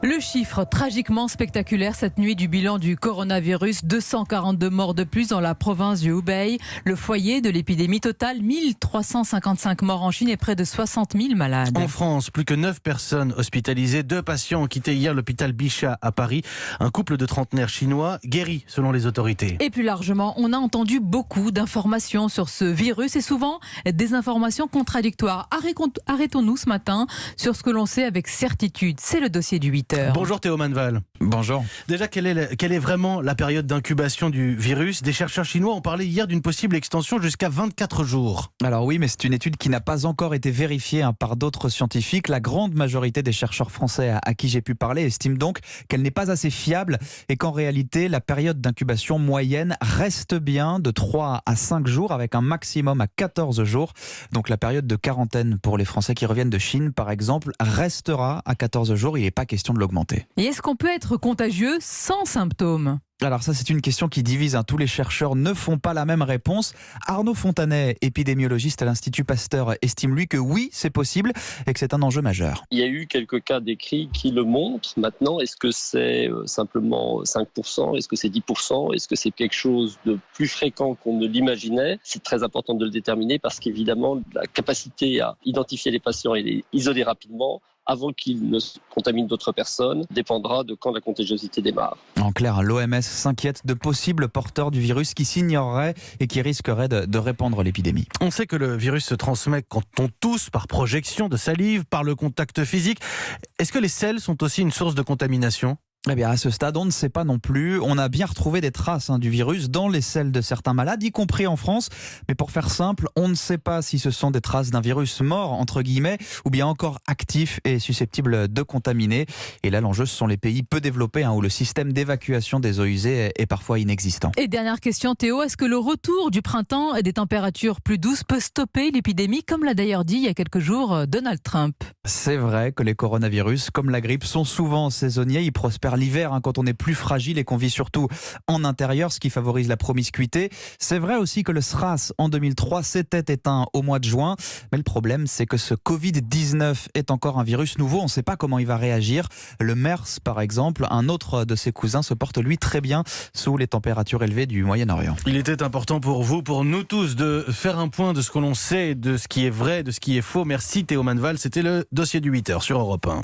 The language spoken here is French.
Le chiffre tragiquement spectaculaire cette nuit du bilan du coronavirus, 242 morts de plus dans la province du Hubei. Le foyer de l'épidémie totale, 1355 morts en Chine et près de 60 000 malades. En France, plus que 9 personnes hospitalisées. 2 patients ont quitté hier l'hôpital Bichat à Paris. Un couple de trentenaires chinois guéri selon les autorités. Et plus largement, on a entendu beaucoup d'informations sur ce virus et souvent des informations contradictoires. Arrêtons-nous ce matin sur ce que l'on sait avec certitude. C'est le dossier du 8h. Bonjour Théo Manval. Bonjour. Déjà, quelle est vraiment la période d'incubation du virus ? Des chercheurs chinois ont parlé hier d'une possible extension jusqu'à 24 jours. Alors oui, mais c'est une étude qui n'a pas encore été vérifiée par d'autres scientifiques. La grande majorité des chercheurs français à qui j'ai pu parler estiment donc qu'elle n'est pas assez fiable et qu'en réalité, la période d'incubation moyenne reste bien de 3 à 5 jours avec un maximum à 14 jours. Donc la période de quarantaine pour les Français qui reviennent de Chine, par exemple, restera à 14 jours. Il n'est pas question de l'augmenter. Et est-ce qu'on peut être contagieux sans symptômes ? Alors ça, c'est une question qui divise. Tous les chercheurs ne font pas la même réponse. Arnaud Fontanet, épidémiologiste à l'Institut Pasteur, estime lui que oui, c'est possible et que c'est un enjeu majeur. Il y a eu quelques cas décrits qui le montrent. Maintenant, est-ce que c'est simplement 5% ? Est-ce que c'est 10% ? Est-ce que c'est quelque chose de plus fréquent qu'on ne l'imaginait ? C'est très important de le déterminer parce qu'évidemment, la capacité à identifier les patients et les isoler rapidement avant qu'ils ne contaminent d'autres personnes, dépendra de quand la contagiosité démarre. En clair, l'OMS s'inquiète de possibles porteurs du virus qui s'ignoreraient et qui risqueraient de répandre l'épidémie. On sait que le virus se transmet quand on tousse, par projection de salive, par le contact physique. Est-ce que les selles sont aussi une source de contamination ? Eh bien, à ce stade, on ne sait pas non plus. On a bien retrouvé des traces du virus dans les selles de certains malades, y compris en France. Mais pour faire simple, on ne sait pas si ce sont des traces d'un virus mort, entre guillemets, ou bien encore actif et susceptible de contaminer. Et là, l'enjeu, ce sont les pays peu développés, où le système d'évacuation des eaux usées est parfois inexistant. Et dernière question, Théo, est-ce que le retour du printemps et des températures plus douces peut stopper l'épidémie, comme l'a d'ailleurs dit il y a quelques jours Donald Trump ? C'est vrai que les coronavirus, comme la grippe, sont souvent saisonniers. Ils prospèrent l'hiver quand on est plus fragile et qu'on vit surtout en intérieur, ce qui favorise la promiscuité. C'est vrai aussi que le SRAS en 2003 s'était éteint au mois de juin. Mais le problème, c'est que ce Covid-19 est encore un virus nouveau. On ne sait pas comment il va réagir. Le MERS, par exemple, un autre de ses cousins, se porte lui très bien sous les températures élevées du Moyen-Orient. Il était important pour vous, pour nous tous, de faire un point de ce que l'on sait, de ce qui est vrai, de ce qui est faux. Merci Théo Manval. C'était le dossier du 8h sur Europe 1.